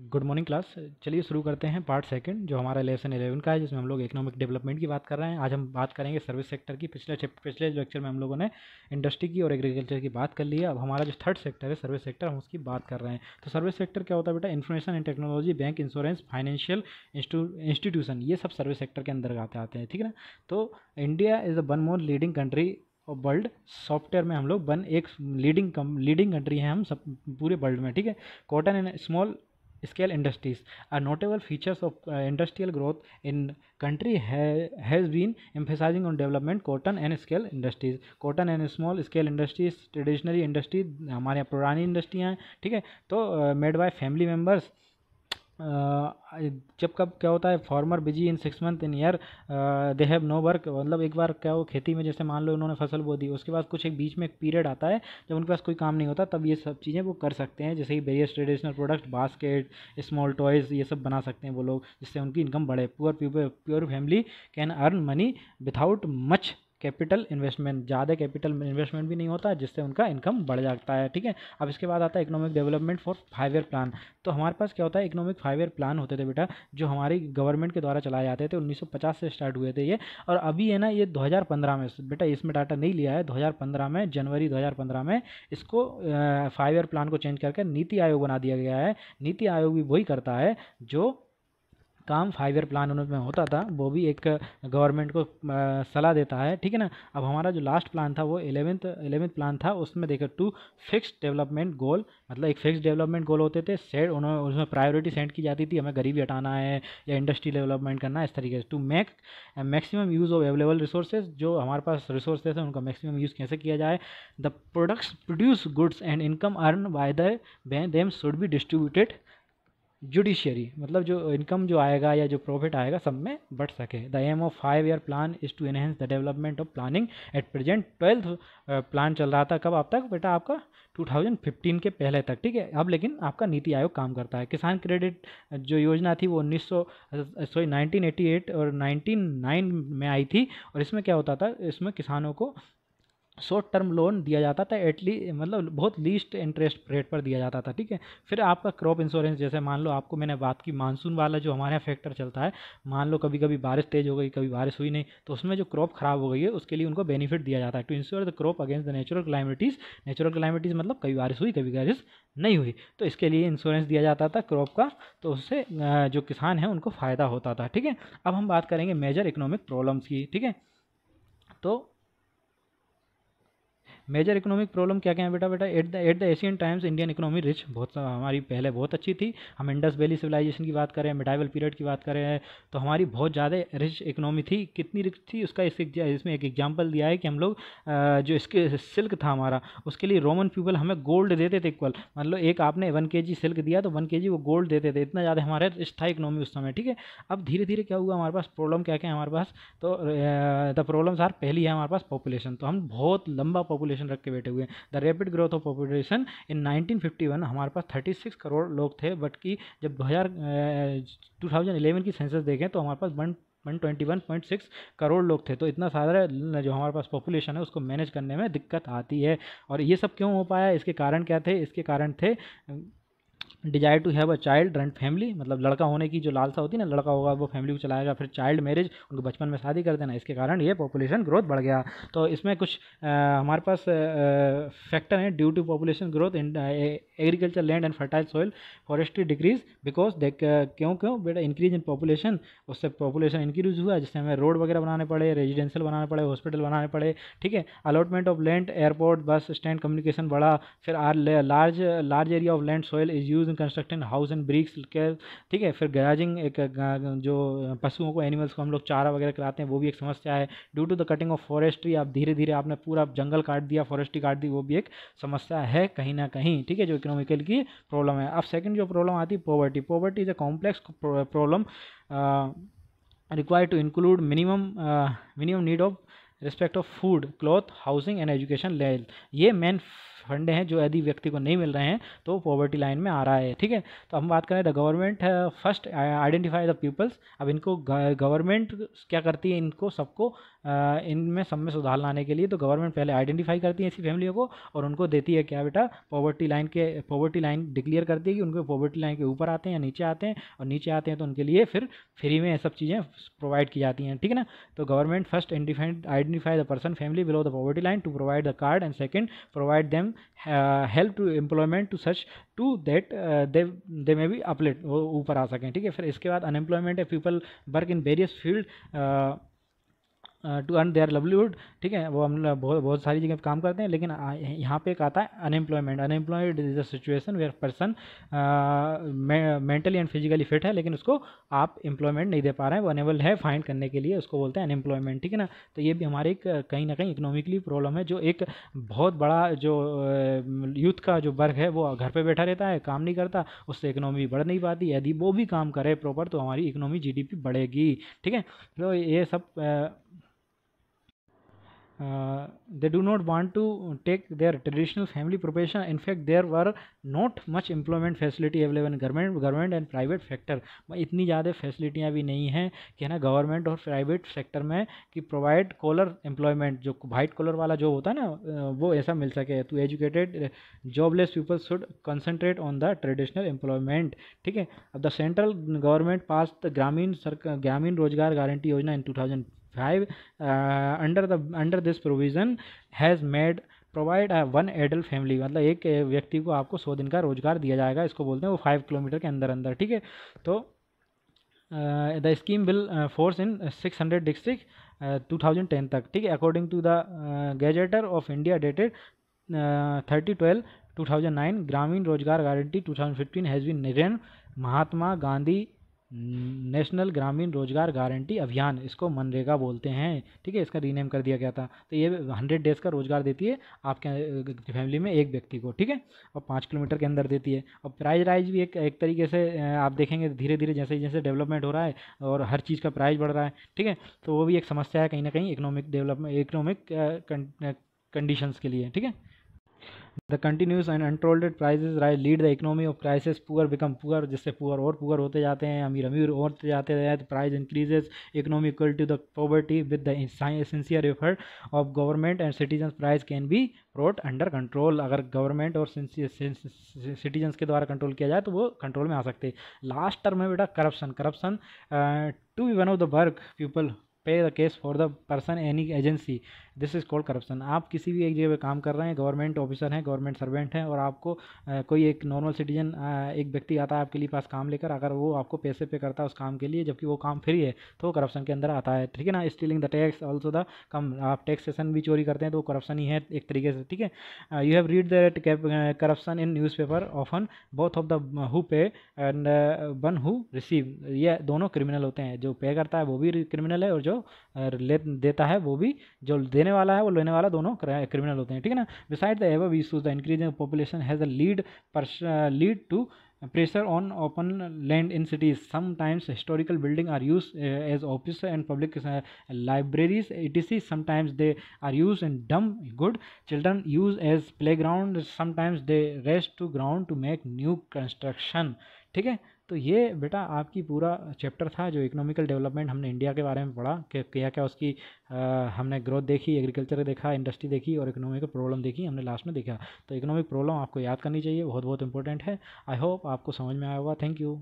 Good morning class. चलिए शुरू करते हैं पार्ट सेकंड जो हमारा लेसन 11 का है, जिसमें हम लोग इकोनॉमिक डेवलपमेंट की बात कर रहे हैं। आज हम बात करेंगे सर्विस सेक्टर की। पिछले लेक्चर में हम लोगों ने इंडस्ट्री की और एग्रीकल्चर की बात कर ली है। अब हमारा जो थर्ड सेक्टर है सर्विस सेक्टर, हम उसकी बात कर रहे हैं। तो सर्विस सेक्टर क्या होता है बेटा? Information and technology, bank, insurance, financial institution, ये सब सर्विस सेक्टर के अंदर आते हैं। ठीक है ना। तो India is the one more leading country और वर्ल्ड सॉफ्टवेयर में हम लोग एक लीडिंग कंट्री हैं हम सब पूरे वर्ल्ड में। ठीक है। Cotton and small scale industries are notable features of industrial growth in country has been emphasizing on development cotton and scale industries. Cotton and small scale industries traditionally industry हमारे यहाँ पुरानी इंडस्ट्रियाँ हैं। ठीक है। तो मेड बाय फैमिली मेम्बर्स। जब कब क्या होता है, farmer busy in 6 month in year they have no work. मतलब एक बार क्या हो, खेती में जैसे मान लो उन्होंने फसल बो दी, उसके बाद कुछ एक बीच में एक पीरियड आता है जब उनके पास कोई काम नहीं होता, तब ये सब चीज़ें वो कर सकते हैं। जैसे कि various traditional product, basket, small toys, ये सब बना सकते हैं वो लोग, जिससे उनकी इनकम बढ़े। Pure family can earn money without much capital investment. ज़्यादा कैपिटल इन्वेस्टमेंट भी नहीं होता, जिससे उनका इनकम बढ़ जाता है। ठीक है। अब इसके बाद आता है economic development for 5 year plan. तो हमारे पास क्या होता है, इकोनॉमिक 5 ईयर प्लान होते थे बेटा, जो हमारी गवर्नमेंट के द्वारा चलाए जाते थे। 1950 से स्टार्ट हुए थे ये, और अभी है ना ये 2015 में बेटा, इसमें डाटा नहीं लिया है, 2015 में, जनवरी 2015 में इसको 5 ईयर प्लान को चेंज करके नीति आयोग बना दिया गया है। नीति आयोग भी वही करता है जो काम 5 ईयर प्लान उनमें होता था, वो भी एक गवर्नमेंट को सलाह देता है। ठीक है ना। अब हमारा जो लास्ट प्लान था वो 11th प्लान था। उसमें देखो 2 फिक्स्ड डेवलपमेंट गोल, मतलब एक फिक्स्ड डेवलपमेंट गोल होते थे सेट, उन्होंने उसमें प्रायोरिटी सेट की जाती थी, हमें गरीबी हटाना है या इंडस्ट्री डेवलपमेंट करना है, इस तरीके से। To make maximum use of available resources, जो हमारे पास रिसोर्सेज हैं उनका मैक्सिमम यूज़ कैसे किया जाए। The products produce goods and income earn by them should be distributed judiciary, मतलब जो इनकम जो आएगा या जो प्रॉफिट आएगा सब में बढ़ सके। The aim of 5 year plan is to enhance the development of planning. At present 12th plan चल रहा था, कब आप तक बेटा? आपका 2015 के पहले तक। ठीक है। अब लेकिन आपका नीति आयोग काम करता है। किसान क्रेडिट जो योजना थी वो 1988 और 1999 में आई थी, और इसमें क्या होता था, इसमें किसानों को शॉर्ट टर्म लोन दिया जाता था, मतलब बहुत लीस्ट इंटरेस्ट रेट पर दिया जाता था। ठीक है। फिर आपका क्रॉप इंश्योरेंस, जैसे मान लो आपको मैंने बात की मानसून वाला जो हमारे यहाँ फैक्टर चलता है, मान लो कभी कभी बारिश तेज हो गई, कभी बारिश हुई नहीं, तो उसमें जो क्रॉप खराब हो गई है उसके लिए उनको बेनिफिट दिया जाता है। To insure the crop against the natural calamities मतलब कभी बारिश हुई कभी बारिश नहीं हुई, तो इसके लिए इंश्योरेंस दिया जाता था क्रॉप का, तो उससे जो किसान हैं उनको फ़ायदा होता था। ठीक है। अब हम बात करेंगे मेजर इकोनॉमिक प्रॉब्लम्स की। ठीक है। तो मेजर इकोनॉमिक प्रॉब्लम क्या क्या है बेटा? At the Asian times Indian economy rich, बहुत हमारी पहले बहुत अच्छी थी। हम इंडस वैली सिविलाइजेशन की बात करें, मिडाइवल पीरियड की बात करें, तो हमारी बहुत ज़्यादा रिच इकोनॉमी थी। कितनी रिच थी उसका इसमें एक एग्जांपल दिया है कि हम लोग जो इसके सिल्क था हमारा, उसके लिए रोमन पीपल हमें गोल्ड देते थे इक्वल। मान लो एक आपने 1 kg सिल्क दिया तो 1 kg वो गोल्ड देते थे, इतना ज़्यादा हमारे रिच था इकोनॉमी उस समय। ठीक है। अब धीरे धीरे क्या हुआ, हमारे पास प्रॉब्लम क्या क्या है हमारे पास? तो द प्रॉब्लम्स आर, पहली है हमारे पास पॉपुलेशन। तो हम बहुत लंबा पॉपुलेशन रख के बैठे हुए हैं। The rapid growth of population in 1951 हमारे पास 36 करोड़ लोग थे, बट कि जब 2011 की सेंसस देखें तो हमारे पास 121.6 करोड़ लोग थे। तो इतना सारा जो हमारे पास पॉपुलेशन है उसको मैनेज करने में दिक्कत आती है। और ये सब क्यों हो पाया, इसके कारण क्या थे? इसके कारण थे desire to have a child run family, मतलब लड़का होने की जो लालसा होती है ना, लड़का होगा वो फैमिली को चलाएगा। फिर चाइल्ड मैरिज, उनको बचपन में शादी कर देना, इसके कारण ये पॉपुलेशन ग्रोथ बढ़ गया। तो इसमें कुछ हमारे पास फैक्टर हैं। Due to population growth in agriculture land and fertile soil forestry decrease, because देख क्यों बेटा? इंक्रीज इन पॉपुलेशन, उससे पॉपुलेशन इंक्रीज हुआ, जिससे हमें रोड वगैरह बनाने पड़े, रेजिडेंशियल बनाने पड़े, हॉस्पिटल बनाने पड़े। ठीक है। Allotment of land, airport, bus stand, communication बढ़ा। फिर large area of land soil is use in constructing house and bricks care. ठीक है। फिर ग्राजिंग, एक जो पशुओं को, एनिमल्स को हम लोग चारा वगैरह कराते हैं, वो भी एक समस्या है। Due to the cutting of forestry, आप धीरे धीरे आपने पूरा जंगल काट दिया, फॉरेस्ट्री काट दी, वो भी एक समस्या है कहीं ना कहीं। ठीक है। जो इकोनॉमिकल की प्रॉब्लम है। अब सेकंड जो प्रॉब्लम आती है poverty is a complex problem required to include minimum need of respect of food, cloth, housing and education level. ये मेन फंड हैं जो यदि व्यक्ति को नहीं मिल रहे हैं तो पॉवर्टी लाइन में आ रहा है। ठीक है, तो हम बात करें the government first identify the peoples. अब इनको गवर्नमेंट क्या करती है, इनको सबको इनमें सब में सुधार लाने के लिए तो गवर्नमेंट पहले आइडेंटिफाई करती है ऐसी फैमिलियों को और उनको देती है क्या बेटा, पॉवर्टी लाइन डिक्लेयर करती है कि उनको पॉवर्टी लाइन के ऊपर आते हैं या नीचे आते हैं, और नीचे आते हैं तो उनके लिए फिर फ्री में ये सब चीज़ें प्रोवाइड की जाती हैं। ठीक है ना, तो government first identify the person family below the poverty line to provide the card, and second provide them help to employment to such to that they में भी अपलेट वो ऊपर आ सकें। ठीक है, फिर इसके बाद अनएम्प्लॉयमेंट है, people work in various field to earn their livelihood. ठीक है, वो हम बहुत सारी जगह काम करते हैं, लेकिन यहाँ पे एक आता है unemployment. Unemployed is a situation where person mentally and physically fit है लेकिन उसको आप एम्प्लॉयमेंट नहीं दे पा रहे हैं, वो अनेबल है फाइंड करने के लिए, उसको बोलते हैं अनएम्प्लॉयमेंट। ठीक है ना, तो ये भी हमारी एक कहीं ना कहीं इकोनॉमिकली प्रॉब्लम है, जो एक बहुत बड़ा जो यूथ का जो वर्ग है वो घर पे बैठा रहता है, काम नहीं करता, उससे इकोनॉमी बढ़ नहीं पाती। यदि वो भी काम करे प्रॉपर तो हमारी इकोनॉमी जीडीपी बढ़ेगी। ठीक है, तो ये सब they do not want to take their traditional family profession. In fact, there were not much employment facility available in government and private sector. इतनी ज़्यादा फैसिलिटियाँ भी नहीं हैं कि ना गवर्नमेंट और प्राइवेट सेक्टर में कि प्रोवाइड कॉलर एम्प्लॉयमेंट, जो वाइट कॉलर वाला जॉब होता है ना वो ऐसा मिल सके। तो educated jobless people should concentrate on the traditional employment. ठीक है, अब the central government pass the ग्रामीण रोजगार गारंटी योजना इन 2005 under this provision has made provide one adult family, मतलब एक व्यक्ति को आपको 100 दिन का रोजगार दिया जाएगा, इसको बोलते हैं वो 5 किलोमीटर के अंदर अंदर। ठीक है, तो the scheme will force in 600 district 2010 तक। ठीक है, according to the gazetteer of India dated 30/12/2009 Gramin Rozgar guarantee 2015 has been renamed Mahatma Gandhi national Gramin Rozgar guarantee अभियान, इसको मनरेगा बोलते हैं। ठीक है, इसका रीनेम कर दिया गया था। तो ये 100 डेज़ का रोजगार देती है आपके फैमिली में एक व्यक्ति को। ठीक है, और 5 किलोमीटर के अंदर देती है। और प्राइस राइज भी एक तरीके से आप देखेंगे धीरे धीरे जैसे जैसे डेवलपमेंट हो रहा है और हर चीज़ का प्राइस बढ़ रहा है। ठीक है, तो वो भी एक समस्या है कहीं ना कहीं इकोनॉमिक डेवलपमेंट, इकोनॉमिक कंडीशंस के लिए। ठीक है, The continuous and uncontrolled prices rise lead the economy of crisis, poor become poor, जिससे पुअर और पुअर होते जाते हैं, अमीर अमीर होते जाते हैं, तो price increases, economy equal to the poverty with the sincere effort of government and citizens price can be brought under control. अगर गवर्नमेंट और सिटीजन्स के द्वारा कंट्रोल किया जाए तो वो कंट्रोल में आ सकते हैं। लास्ट टर्म है बेटा corruption to be one of the work people pay the case for the person any agency, this is called corruption. आप किसी भी एक जगह पे काम कर रहे हैं, गवर्नमेंट ऑफिसर हैं, गवर्नमेंट सर्वेंट हैं, और आपको कोई एक नॉर्मल सिटीजन एक व्यक्ति आता है आपके लिए पास काम लेकर, अगर वो आपको पैसे पे करता है उस काम के लिए जबकि वो काम फ्री है तो वो करप्शन के अंदर आता है। ठीक है ना, stealing the tax also the कम, आप टैक्सेशन भी चोरी करते हैं तो वो करप्शन ही है एक तरीके से। ठीक है, you have read that corruption in news paper often both of the who पे एंड वन हु रिसीव, ये दोनों क्रिमिनल होते हैं। जो पे करता है वो भी क्रिमिनल है और जो देता है वो भी, जो देने वाला है वो लेने वाला, दोनों क्रिमिनल होते हैं। ठीक है ना, beside the above issues the increasing population has a lead to pressure on open land in cities. Sometimes historical buildings are used as office and public libraries etc. Sometimes they are used in dumb good children use as playground. Sometimes they rest to ground to make new construction. ठीक है, तो ये बेटा आपकी पूरा chapter था जो economical development हमने इंडिया के बारे में पढ़ा कि क्या क्या उसकी हमने ग्रोथ देखी, एग्रीकल्चर देखा, इंडस्ट्री देखी और इकोनॉमिक प्रॉब्लम देखी हमने लास्ट में देखा। तो इकोनॉमिक प्रॉब्लम आपको याद करनी चाहिए, बहुत बहुत इंपॉर्टेंट है। आई होप आपको समझ में आया होगा। Thank you.